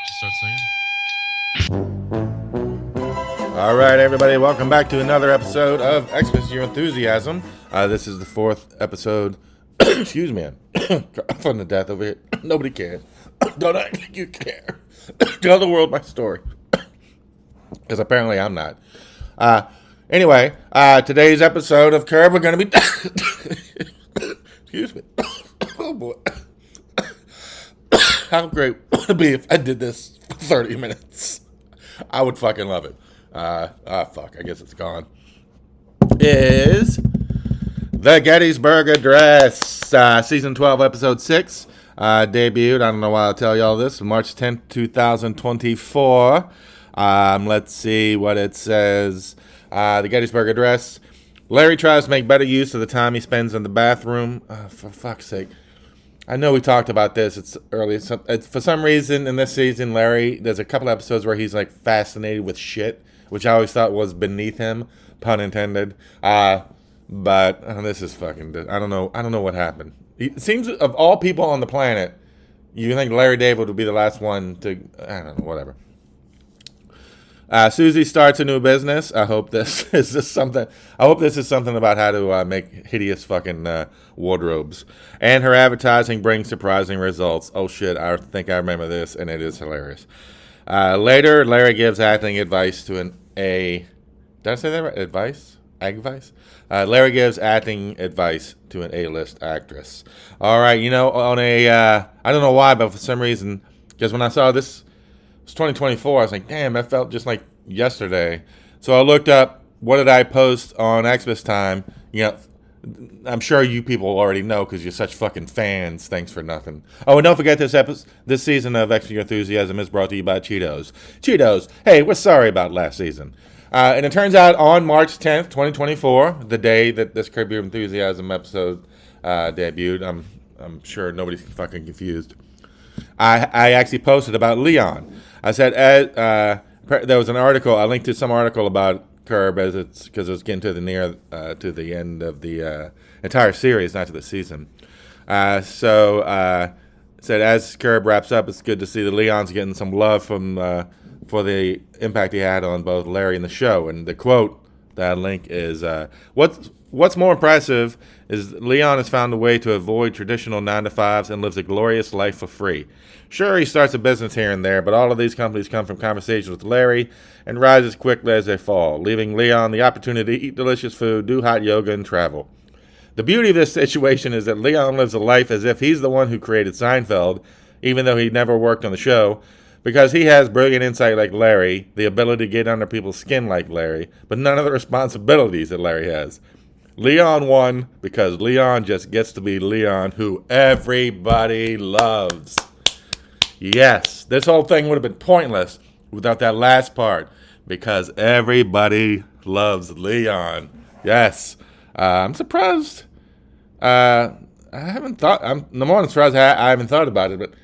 Start singing. All right, everybody, welcome back to another episode of XMAS Your Enthusiasm. This is the fourth episode. Excuse me, from the death over here. Nobody cares. Don't act like you care. Tell the world my story. Because apparently I'm not. Anyway, today's episode of Curb, we're going to be... Excuse me. Oh, boy. How great would it be if I did this for 30 minutes? I would fucking love it. Fuck, I guess it's gone. Is the Gettysburg Address, Season 12, Episode 6, debuted, I don't know why I'll tell you all this, March 10th, 2024. Let's see what it says. The Gettysburg Address. Larry tries to make better use of the time he spends in the bathroom. For fuck's sake. I know we talked about this. It's early. For some reason in this season, Larry, there's a couple episodes where he's like fascinated with shit, which I always thought was beneath him, pun intended. But this is fucking. I don't know what happened. It seems of all people on the planet, you think Larry David would be the last one to. I don't know. Whatever. Susie starts a new business. I hope this is something about how to make hideous fucking wardrobes. And her advertising brings surprising results. Oh shit, I think I remember this, and it is hilarious. Later, Larry gives acting advice to an A. Did I say that right? Advice? Advice? Larry gives acting advice to an A-list actress. All right, on a I don't know why, but for some reason, because when I saw this. It's 2024. I was like, damn, that felt just like yesterday. So I looked up, what did I post on Xmas time? I'm sure you people already know because you're such fucking fans. Thanks for nothing. Oh, and don't forget this season of Extra Your Enthusiasm is brought to you by Cheetos. Cheetos, hey, we're sorry about last season. And it turns out on March 10th, 2024, the day that this Curb Your Enthusiasm episode debuted, I'm sure nobody's fucking confused. I actually posted about Leon. I said there was an article. I linked to some article about Curb because it was getting to the end of the entire series, not to the season. So said as Curb wraps up, it's good to see the Leon's getting some love from for the impact he had on both Larry and the show. And the quote that I link is What's more impressive is Leon has found a way to avoid traditional 9-to-5s and lives a glorious life for free. Sure, he starts a business here and there, but all of these companies come from conversations with Larry and rise as quickly as they fall, leaving Leon the opportunity to eat delicious food, do hot yoga, and travel. The beauty of this situation is that Leon lives a life as if he's the one who created Seinfeld, even though he never worked on the show, because he has brilliant insight like Larry, the ability to get under people's skin like Larry, but none of the responsibilities that Larry has. Leon won because Leon just gets to be Leon, who everybody loves. Yes, this whole thing would have been pointless without that last part, because everybody loves Leon. Yes, I'm surprised. I'm the more I'm surprised I haven't thought about it, but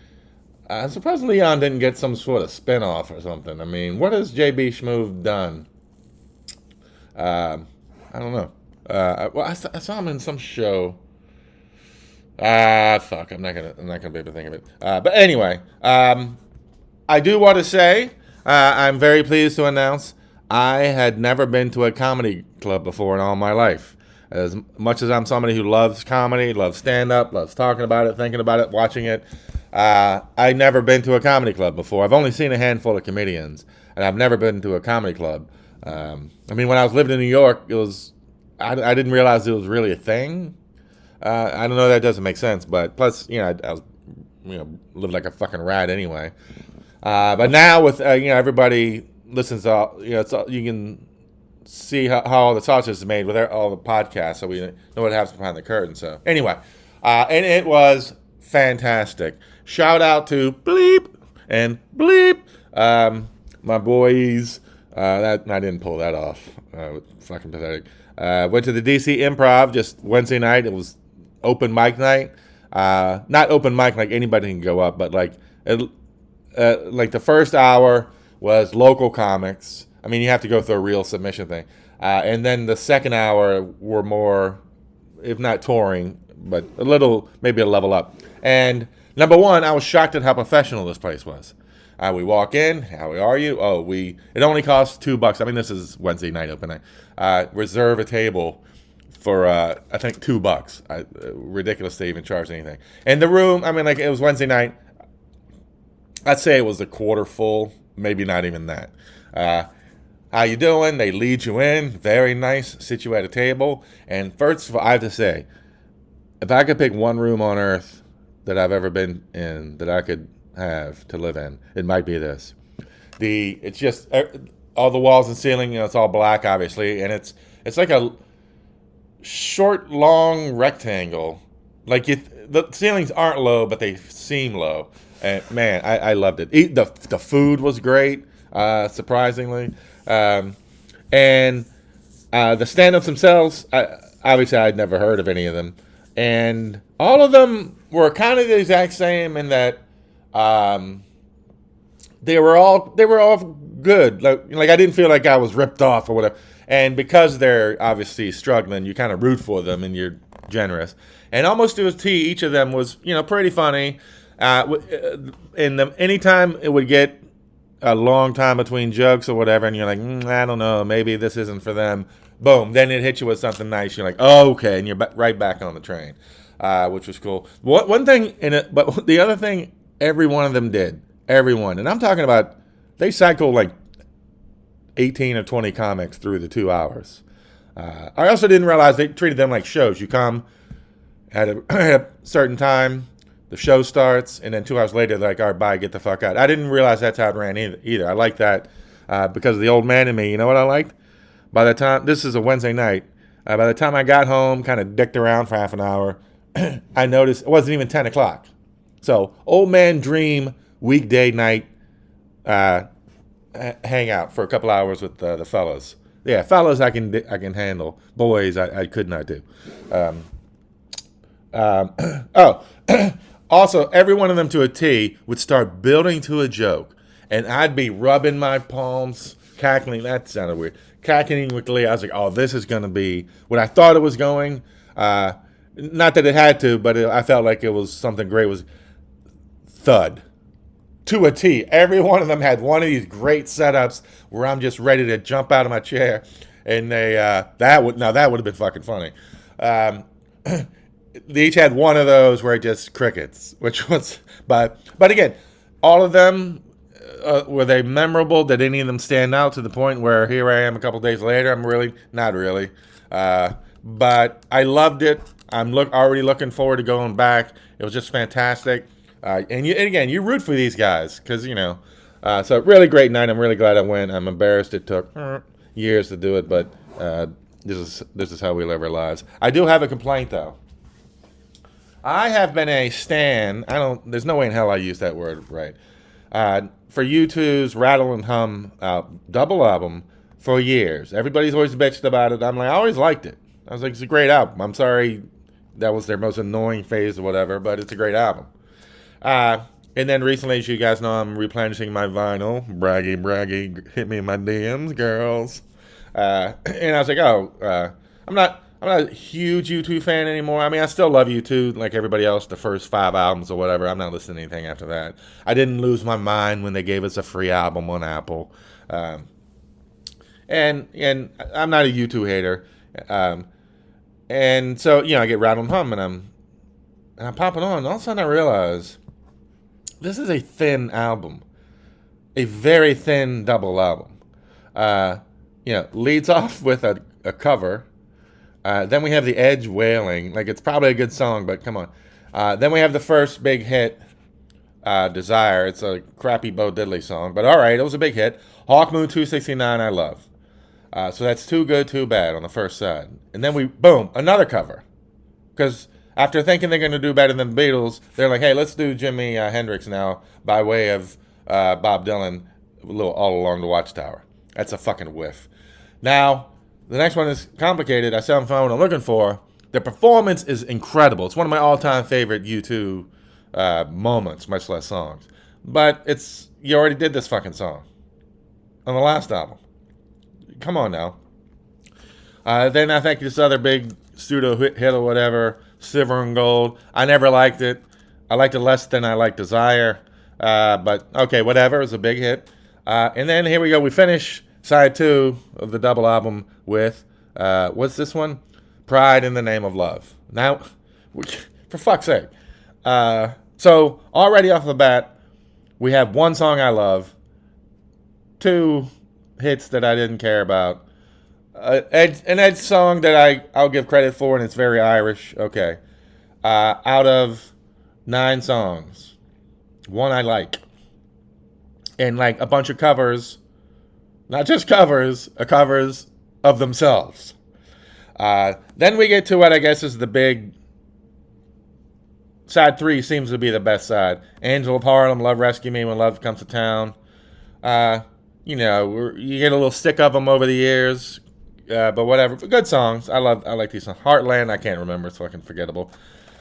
I'm surprised Leon didn't get some sort of spinoff or something. I mean, what has JB Schmoove done? I don't know. I saw him in some show. Fuck, I'm not gonna be able to think of it. But anyway, I do want to say I'm very pleased to announce I had never been to a comedy club before in all my life. As much as I'm somebody who loves comedy, loves stand-up, loves talking about it, thinking about it, watching it, I've never been to a comedy club before. I've only seen a handful of comedians, and I've never been to a comedy club. I mean, when I was living in New York, it was. I didn't realize it was really a thing. I don't know, that doesn't make sense, but plus, I was, lived like a fucking rat anyway. But now with, everybody listens to all, you can see how all the sausage is made with all the podcasts, so we know what happens behind the curtain. So anyway, and it was fantastic. Shout out to Bleep and Bleep, my boys. That I didn't pull that off. Fucking pathetic. Went to the DC Improv just Wednesday night. It was open mic night. Not open mic like anybody can go up, but like the first hour was local comics. I mean, you have to go through a real submission thing. And then the second hour were more, if not touring, but maybe a level up. And number one, I was shocked at how professional this place was. We walk in. How are you? Oh, it only costs $2. I mean, this is Wednesday night open night. Reserve a table for I think $2. Ridiculous to even charge anything. And the room, I mean, like it was Wednesday night. I'd say it was a quarter full, maybe not even that. How you doing? They lead you in, very nice, sit you at a table. And first of all, I have to say, if I could pick one room on earth that I've ever been in that I could have to live in, it might be this. It's just all the walls and ceiling, it's all black, obviously, and it's like a short, long rectangle. Like the ceilings aren't low, but they seem low. And man, I loved it. The food was great, surprisingly, and the stand-ups themselves. Obviously, I'd never heard of any of them, and all of them were kind of the exact same in that they were all good. Like I didn't feel like I was ripped off or whatever. And because they're obviously struggling, you kind of root for them and you're generous. And almost to a T, each of them was pretty funny. Anytime it would get a long time between jokes or whatever, and you're like, I don't know, maybe this isn't for them. Boom, then it hits you with something nice. You're like, oh, okay, and you're right back on the train, which was cool. One thing but the other thing, every one of them did, everyone, and I'm talking about they cycled like 18 or 20 comics through the 2 hours. I also didn't realize they treated them like shows. You come at a certain time. The show starts, and then 2 hours later, they're like, all right, bye, get the fuck out. I didn't realize that's how it ran either. I like that because of the old man in me. You know what I liked? By the time, this is a Wednesday night, by the time I got home, kind of dicked around for half an hour, I noticed it wasn't even 10 o'clock. So, old man dream, weekday night, hang out for a couple hours with the fellas. Yeah, fellas I can handle. Boys, I could not do. Also, every one of them to a T would start building to a joke, and I'd be rubbing my palms, cackling. That sounded weird. Cackling with glee. I was like, oh, this is going to be what I thought it was going. Not that it had to, but I felt like it was something great. It was thud. To a T. Every one of them had one of these great setups where I'm just ready to jump out of my chair, and that would have been fucking funny. They each had one of those where it just crickets, which was, but again, all of them, were they memorable? Did any of them stand out to the point where here I am a couple days later? I'm really, not really. But I loved it. I'm already looking forward to going back. It was just fantastic. And again, you root for these guys because, so really great night. I'm really glad I went. I'm embarrassed it took years to do it, but this is how we live our lives. I do have a complaint, though. I have been a stan. There's no way in hell I use that word right. For U2's Rattle and Hum double album for years. Everybody's always bitched about it. I'm like, I always liked it. I was like, it's a great album. I'm sorry that was their most annoying phase or whatever, but it's a great album. And then recently, as you guys know, I'm replenishing my vinyl. Braggy, hit me in my DMs, girls. And I was like, I'm not a huge U2 fan anymore. I mean, I still love U2 like everybody else, the first 5 albums or whatever. I'm not listening to anything after that. I didn't lose my mind when they gave us a free album on Apple. And I'm not a U2 hater. And so, I get Rattle and Hum, and I'm popping on. All of a sudden, I realize this is a thin album. A very thin double album. Leads off with a cover. Then we have the Edge wailing. Like, it's probably a good song, but come on. Then we have the first big hit, Desire. It's a crappy Bo Diddley song, but all right, it was a big hit. Hawk Moon 269, I love. So that's Too Good, Too Bad on the first side. And then boom, another cover. Because after thinking they're going to do better than the Beatles, they're like, hey, let's do Jimi Hendrix now by way of Bob Dylan, All Along the Watchtower. That's a fucking whiff. Now, the next one is complicated. I still haven't found what I'm looking for. The performance is incredible. It's one of my all-time favorite U2 moments, much less songs. But you already did this fucking song on the last album. Come on now. Then I think this other big pseudo hit or whatever, Silver and Gold. I never liked it. I liked it less than I liked Desire. But okay, whatever. It was a big hit. And then here we go. We finish side 2 of the double album with what's this one? Pride in the Name of Love. Now, for fuck's sake. So already off the bat, we have one song I love, 2 hits that I didn't care about. An Ed song that I'll give credit for, and it's very Irish. Okay. Out of 9 songs, one I like. And like a bunch of covers, not just covers, covers of themselves. Then we get to what I guess is the big... Side 3 seems to be the best side. Angel of Harlem, Love Rescue Me When Love Comes to Town. You get a little stick of them over the years. But whatever. Good songs. I like these songs. Heartland, I can't remember. It's fucking forgettable.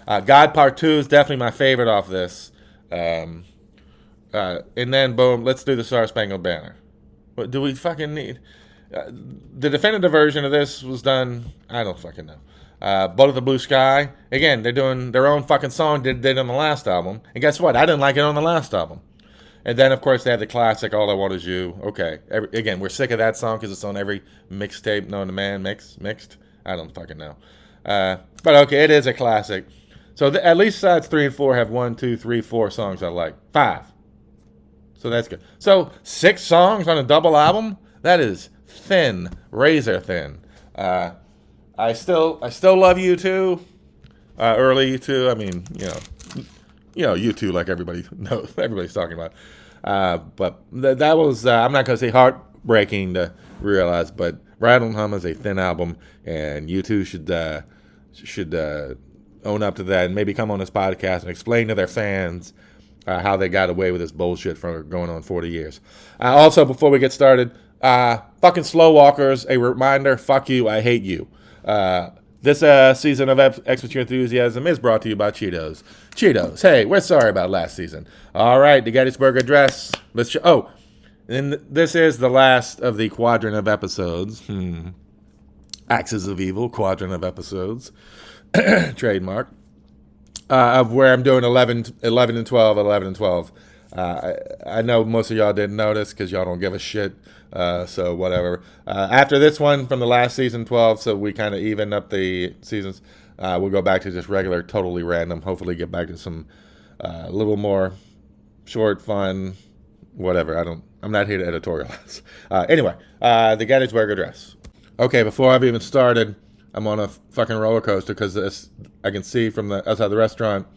God Part 2 is definitely my favorite off this. And then, boom, let's do the Star Spangled Banner. What do we fucking need? The definitive version of this was done, I don't fucking know. Boat of the Blue Sky. Again, they're doing their own fucking song they did on the last album. And guess what? I didn't like it on the last album. And then, of course, they have the classic, All I Want Is You. Okay. Again, we're sick of that song because it's on every mixtape known to man. Mixed? I don't fucking know. But okay, it is a classic. So at least sides 3 and 4 have 1, 2, 3, 4 songs I like. 5. So that's good. So 6 songs on a double album? That is thin. Razor thin. I still love U2. Early U2. I mean, U2 like everybody knows. Everybody's talking about. But that was, I'm not going to say heartbreaking to realize, but Rattle and Hum is a thin album, and U2 should own up to that and maybe come on this podcast and explain to their fans how they got away with this bullshit for going on 40 years. Also, before we get started, fucking slow walkers, a reminder, fuck you, I hate you. This season of X With Your Enthusiasm is brought to you by Cheetos. Cheetos, hey, we're sorry about last season. All right, the Gettysburg Address. And this is the last of the quadrant of episodes. Axis of Evil, quadrant of episodes. Trademark. Of where I'm doing 11 and 12, 11 and 12. I know most of y'all didn't notice because y'all don't give a shit. So whatever. After this one from the last season, 12, so we kind of even up the seasons, we'll go back to just regular, totally random. Hopefully get back to some a little more short, fun, whatever. I'm not here to editorialize. Anyway, the Gettysburg Address. Okay, before I've even started, I'm on a fucking roller coaster because I can see from the outside the restaurant,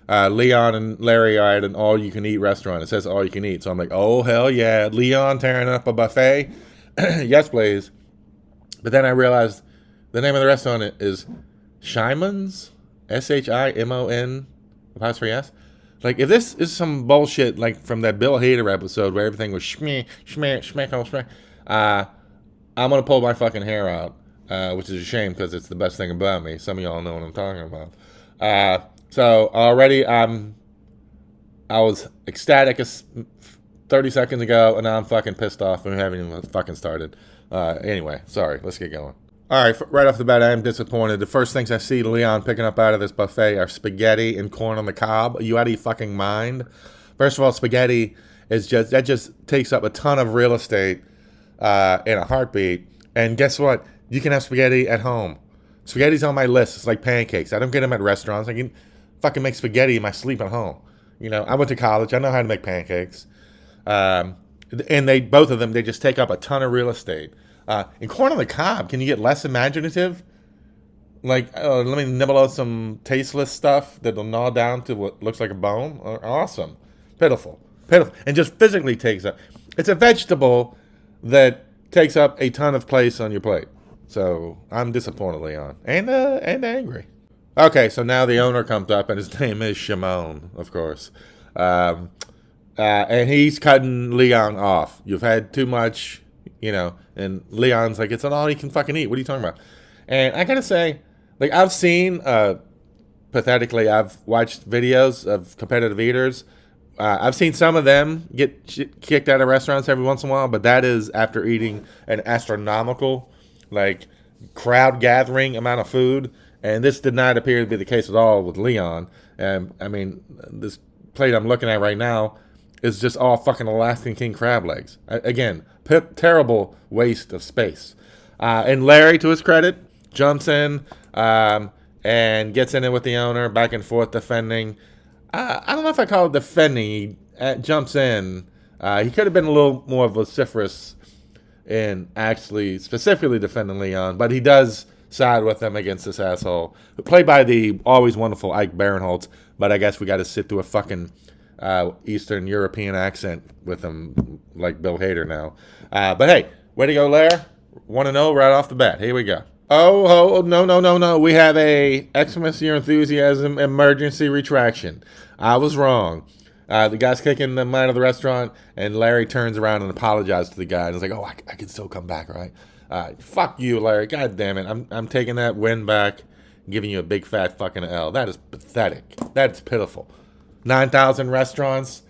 Leon and Larry are at an all-you-can-eat restaurant. It says all-you-can-eat. So I'm like, oh, hell yeah. Leon tearing up a buffet? Yes, please. But then I realized the name of the restaurant is Shymon's? S-H-I-M-O-N apostrophe S? Like, if this is some bullshit, like from that Bill Hader episode where everything was schmeh, I'm going to pull my fucking hair out, which is a shame because it's the best thing about me. Some of y'all know what I'm talking about. So already I was ecstatic 30 seconds ago, and now I'm fucking pissed off and we haven't even fucking started. Anyway, sorry. Let's get going. All right, right off the bat, I am disappointed. The first things I see Leon picking up out of this buffet are spaghetti and corn on the cob. Are you out of your fucking mind? First of all, spaghetti just takes up a ton of real estate in a heartbeat. And guess what? You can have spaghetti at home. Spaghetti's on my list. It's like pancakes. I don't get them at restaurants. I can fucking make spaghetti in my sleep at home. I went to college. I know how to make pancakes. And both of them, they just take up a ton of real estate. And corn on the cob, can you get less imaginative? Like, let me nibble out some tasteless stuff that'll gnaw down to what looks like a bone. Awesome. Pitiful. And just physically takes up. It's a vegetable that takes up a ton of place on your plate. So I'm disappointed, Leon. And angry. Okay, so now the owner comes up, and his name is Shimon, of course. And he's cutting Leon off. You've had too much, and Leon's like, it's all you can fucking eat. What are you talking about? And I gotta say, like, I've seen, pathetically, I've watched videos of competitive eaters. I've seen some of them get kicked out of restaurants every once in a while, but that is after eating an astronomical, like, crowd gathering amount of food. And this did not appear to be the case at all with Leon. I mean, this plate I'm looking at right now, is just all fucking Alaskan king crab legs. Again, terrible waste of space. And Larry, to his credit, jumps in and gets in it with the owner, back and forth defending. I don't know if I call it defending. He jumps in. He could have been a little more vociferous in actually specifically defending Leon, but he does side with him against this asshole, played by the always wonderful Ike Barinholtz. But I guess we got to sit through a fucking Eastern European accent with him, like Bill Hader now. But hey, way to go, Lair. 1-0 right off the bat. Here we go. Oh, no. We have a XMAS Your Enthusiasm emergency retraction. I was wrong. The guy's kicking them out of the restaurant, and Larry turns around and apologizes to the guy. And he's like, oh, I can still come back, right? Fuck you, Larry. God damn it. I'm taking that win back, giving you a big fat fucking L. That is pathetic. That's pitiful. 9,000 restaurants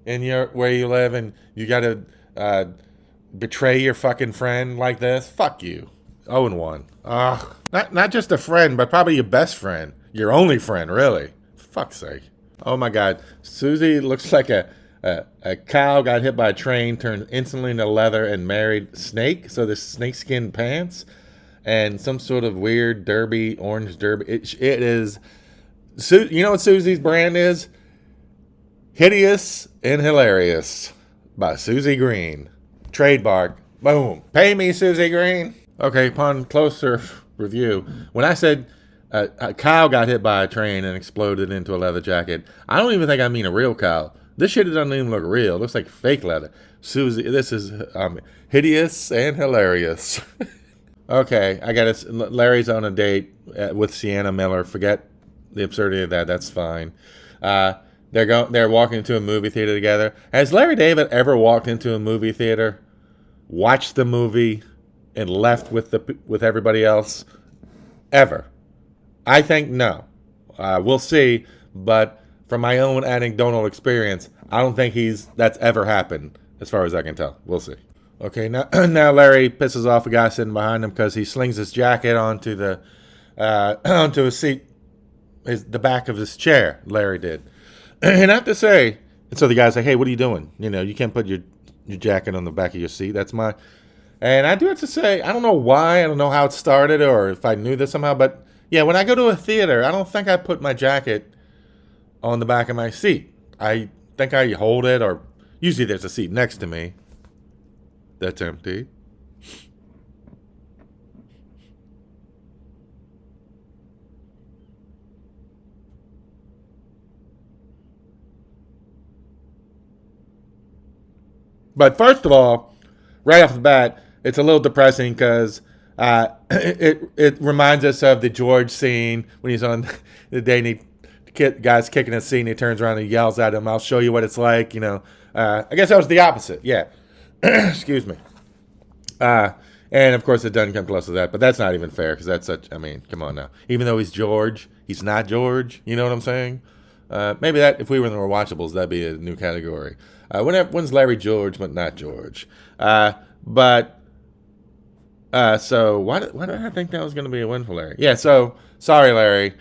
in where you live, and you got to betray your fucking friend like this? Fuck you. 0-1. Ugh. Not just a friend, but probably your best friend. Your only friend, really. For fuck's sake. Oh my God. Susie looks like a cow got hit by a train, turned instantly into leather, and married snake. So there's snakeskin pants and some sort of weird derby, orange derby. It is. You know what Susie's brand is? Hideous and Hilarious by Susie Green. Trademark. Boom. Pay me, Susie Green. Okay, upon closer review, when I said a cow got hit by a train and exploded into a leather jacket, I don't even think I mean a real cow. This shit doesn't even look real. It looks like fake leather. Susie, this is hideous and hilarious. Okay, I got it. Larry's on a date with Sienna Miller. Forget the absurdity of that. That's fine. They're walking into a movie theater together. Has Larry David ever walked into a movie theater, watched the movie, and left with everybody else? Ever? I think no. We'll see, but from my own anecdotal experience, I don't think that's ever happened, as far as I can tell. We'll see. Okay, now Larry pisses off a guy sitting behind him because he slings his jacket onto his seat, the back of his chair. Larry did, and I have to say, and so the guy's like, "Hey, what are you doing? You can't put your jacket on the back of your seat. That's my." And I do have to say, I don't know why, I don't know how it started, or if I knew this somehow, but yeah, when I go to a theater, I don't think I put my jacket on the back of my seat. I think I hold it, or usually there's a seat next to me that's empty. But first of all, right off the bat, it's a little depressing because it reminds us of the George scene when he's on the day and guy's kicking his seat and he turns around and yells at him, "I'll show you what it's like." I guess that was the opposite. Yeah. Excuse me. And of course it doesn't come close to that, but that's not even fair because that's come on now. Even though he's George, he's not George. You know what I'm saying? Maybe that if we were in the Rewatchables, that'd be a new category. When's Larry George, but not George? So why did I think that was going to be a win for Larry? Yeah, so sorry, Larry.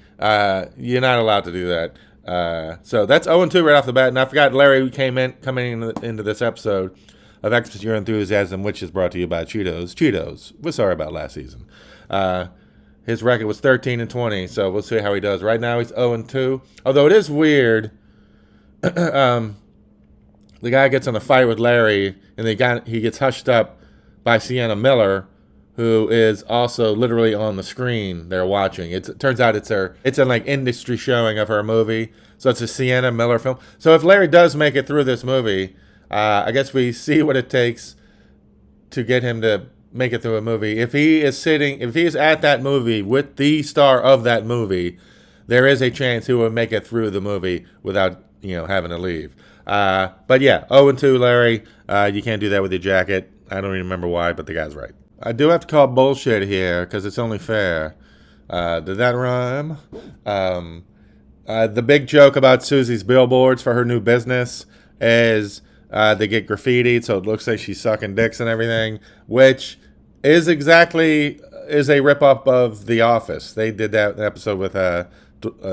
You're not allowed to do that. So that's 0-2 right off the bat. And I forgot Larry coming into this episode of Express Your Enthusiasm, which is brought to you by Cheetos. Cheetos. We're sorry about last season. His record was 13-20, so we'll see how he does. Right now he's 0-2. Although it is weird. The guy gets in a fight with Larry, and he gets hushed up by Sienna Miller, who is also literally on the screen they're watching. It turns out it's an industry showing of her movie, so it's a Sienna Miller film. So if Larry does make it through this movie, I guess we see what it takes to get him to make it through a movie. If he is at that movie with the star of that movie, there is a chance he will make it through the movie without having to leave. But yeah, 0-2, Larry. You can't do that with your jacket. I don't even remember why, but the guy's right. I do have to call bullshit here because it's only fair. Did that rhyme? The big joke about Susie's billboards for her new business is they get graffitied, so it looks like she's sucking dicks and everything, which is a rip-up of The Office. They did that in an episode with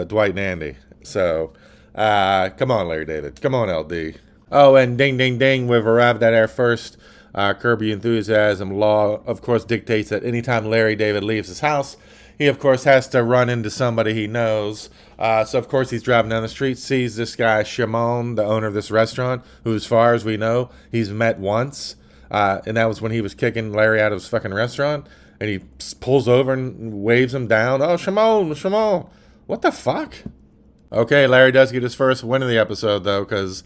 Dwight and Andy. So, come on, Larry David. Come on, LD. Oh, and ding, ding, ding, we've arrived at our first Curb Your Enthusiasm law, of course, dictates that anytime Larry David leaves his house, he, of course, has to run into somebody he knows. So, of course, he's driving down the street, sees this guy, Shimon, the owner of this restaurant, who, as far as we know, he's met once. And that was when he was kicking Larry out of his fucking restaurant. And he pulls over and waves him down. Oh, Shimon, Shimon. What the fuck? Okay, Larry does get his first win of the episode, though, because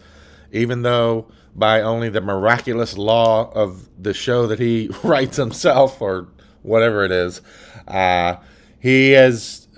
even though by only the miraculous law of the show that he writes himself or whatever it is, he is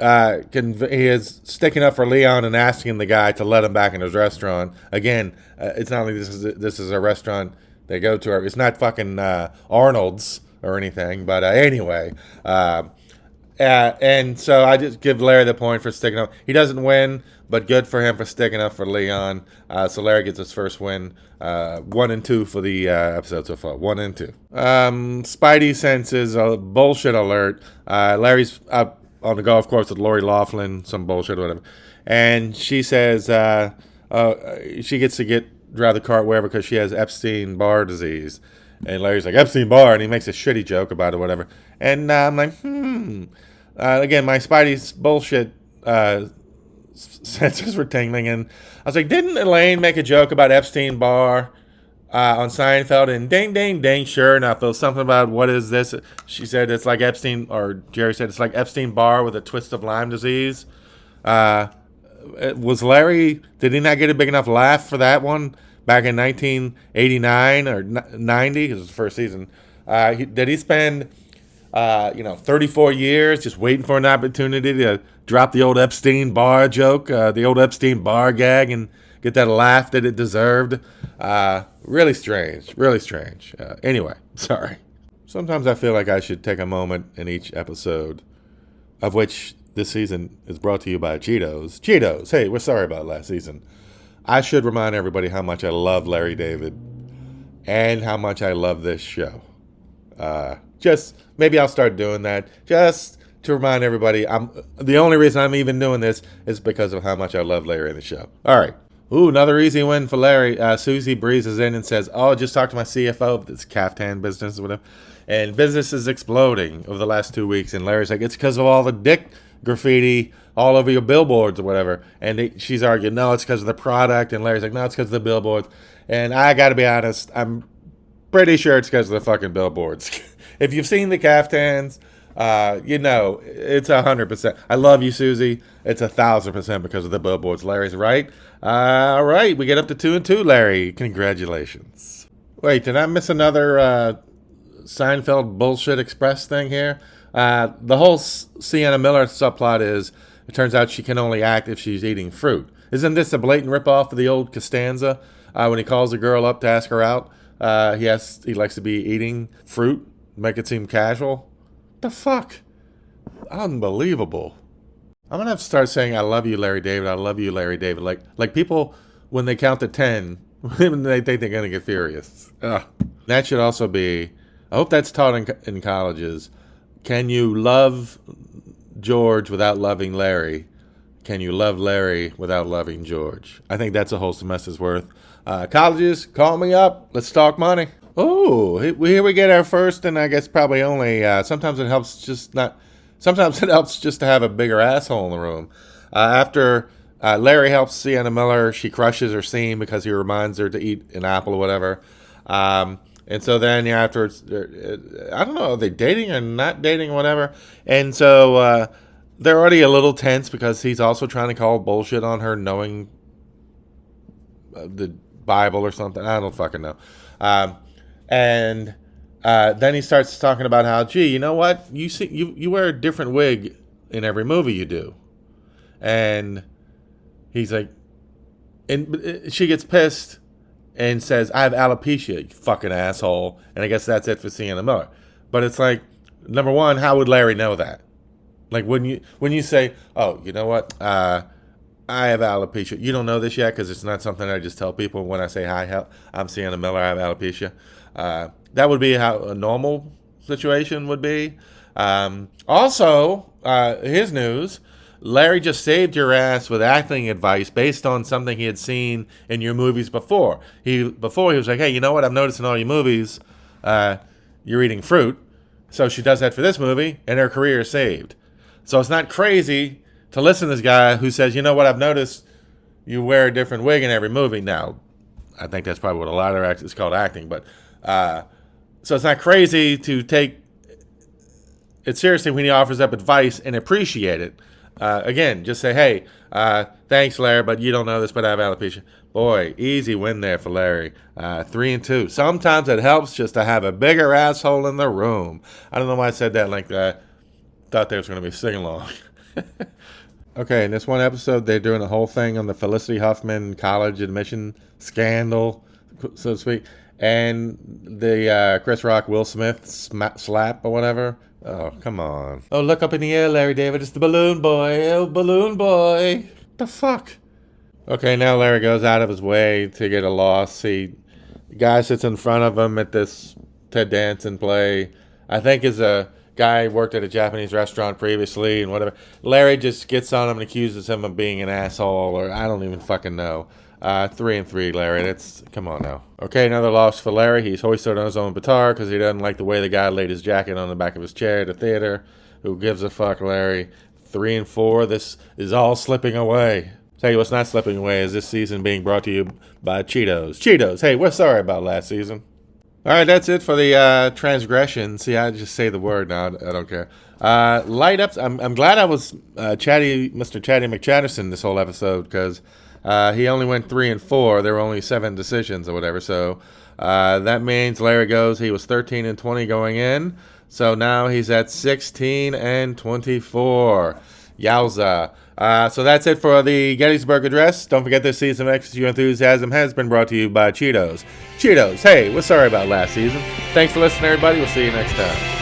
sticking up for Leon and asking the guy to let him back in his restaurant. Again, it's not like this is a restaurant they go to. It's not fucking Arnold's or anything. But anyway, and so I just give Larry the point for sticking up. He doesn't win, but good for him for sticking up for Leon. So Larry gets his first win. 1 and 2 for the episode so far. 1 and 2. Spidey senses a bullshit alert. Larry's up on the golf course with Lori Loughlin, some bullshit or whatever. And she says she gets to drive the cart wherever because she has Epstein-Barr disease. And Larry's like, Epstein-Barr, and he makes a shitty joke about it or whatever. And I'm like, again, my Spidey's bullshit senses were tingling. And I was like, didn't Elaine make a joke about Epstein-Barr on Seinfeld? And ding, ding, ding, sure enough, it was something about what is this? She said it's like Epstein, or Jerry said it's like Epstein-Barr with a twist of Lyme disease. Was Larry, did he not get a big enough laugh for that one back in 1989 or 90? Because it was the first season. Did he spend 34 years just waiting for an opportunity to drop the old Epstein-Barr joke, the old Epstein-Barr gag, and get that laugh that it deserved? Really strange. Anyway, sorry. Sometimes I feel like I should take a moment in each episode, of which this season is brought to you by Cheetos. Cheetos, hey, we're sorry about last season. I should remind everybody how much I love Larry David and how much I love this show. Just maybe I'll start doing that just to remind everybody. The only reason I'm even doing this is because of how much I love Larry in the show. All right. Ooh, another easy win for Larry. Susie breezes in and says, oh, just talk to my CFO of this caftan business or whatever. And business is exploding over the last 2 weeks. And Larry's like, it's because of all the dick graffiti all over your billboards or whatever. And she's arguing, no, it's because of the product. And Larry's like, no, it's because of the billboards. And I got to be honest, I'm pretty sure it's because of the fucking billboards. If you've seen the caftans, it's 100%. I love you, Susie. It's 1,000% because of the billboards. Larry's right. All right, we get up to 2 and 2, Larry. Congratulations. Wait, did I miss another Seinfeld bullshit express thing here? The whole Sienna Miller subplot is, it turns out she can only act if she's eating fruit. Isn't this a blatant ripoff of the old Costanza? When he calls a girl up to ask her out, he likes to be eating fruit, make it seem casual. The fuck? Unbelievable. I'm gonna have to start saying I love you, Larry David. I love you, Larry David. Like people when they count to 10, they think they're gonna get furious. Ugh. That should also be. I hope that's taught in colleges. Can you love George without loving Larry? Can you love Larry without loving George? I think that's a whole semester's worth. Colleges, call me up. Let's talk money. Oh, here we get our first, and I guess probably only. Sometimes it helps just to have a bigger asshole in the room. After Larry helps Sienna Miller, she crushes her seam because he reminds her to eat an apple or whatever. And so then afterwards, I don't know, are they dating or not dating or whatever? And so they're already a little tense because he's also trying to call bullshit on her knowing the Bible or something. I don't fucking know. And then he starts talking about how, gee, you know what? You wear a different wig in every movie you do. And he's like, and she gets pissed and says, I have alopecia, you fucking asshole. And I guess that's it for Sienna Miller. But it's like, number one, how would Larry know that? Like when you say, oh, you know what? I have alopecia. You don't know this yet because it's not something I just tell people when I say, hi, I'm Sienna Miller, I have alopecia. That would be how a normal situation would be. Also, his news, Larry just saved your ass with acting advice based on something he had seen in your movies before. He was like, hey, you know what? I've noticed in all your movies, you're eating fruit. So she does that for this movie, and her career is saved. So it's not crazy to listen to this guy who says, you know what? I've noticed you wear a different wig in every movie. Now, I think that's probably what a lot of actors is called acting, but so it's not crazy to take it seriously when he offers up advice and appreciate it. Again, just say, hey, thanks, Larry, but you don't know this, but I have alopecia. Boy, easy win there for Larry. 3-2. Sometimes it helps just to have a bigger asshole in the room. I don't know why I said that like that. Thought there was going to be a sing-along. Okay, in this one episode, they're doing a whole thing on the Felicity Huffman college admission scandal, so to speak, and the Chris Rock, Will Smith slap or whatever. Oh, come on. Oh, look up in the air, Larry David. It's the balloon boy. Oh, balloon boy. The fuck? Okay, now Larry goes out of his way to get a loss. The guy sits in front of him at this Ted Danson play. I think is a guy who worked at a Japanese restaurant previously and whatever. Larry just gets on him and accuses him of being an asshole, or I don't even fucking know. 3-3, Larry. That's, come on now. Okay, another loss for Larry. He's hoisted on his own petard because he doesn't like the way the guy laid his jacket on the back of his chair at the theater. Who gives a fuck, Larry? 3-4. This is all slipping away. Tell you what's not slipping away is this season being brought to you by Cheetos. Cheetos. Hey, we're sorry about last season. All right, that's it for the transgression. See, I just say the word now. I don't care. Light ups. I'm glad I was Mr. Chatty McChatterson this whole episode because he only went 3-4. There were only 7 decisions or whatever. So that means Larry goes. He was 13-20 going in. So now he's at 16-24. Yowza. So that's it for the Gettysburg Address. Don't forget this season of XU Enthusiasm has been brought to you by Cheetos. Cheetos, hey, we're sorry about last season. Thanks for listening, everybody. We'll see you next time.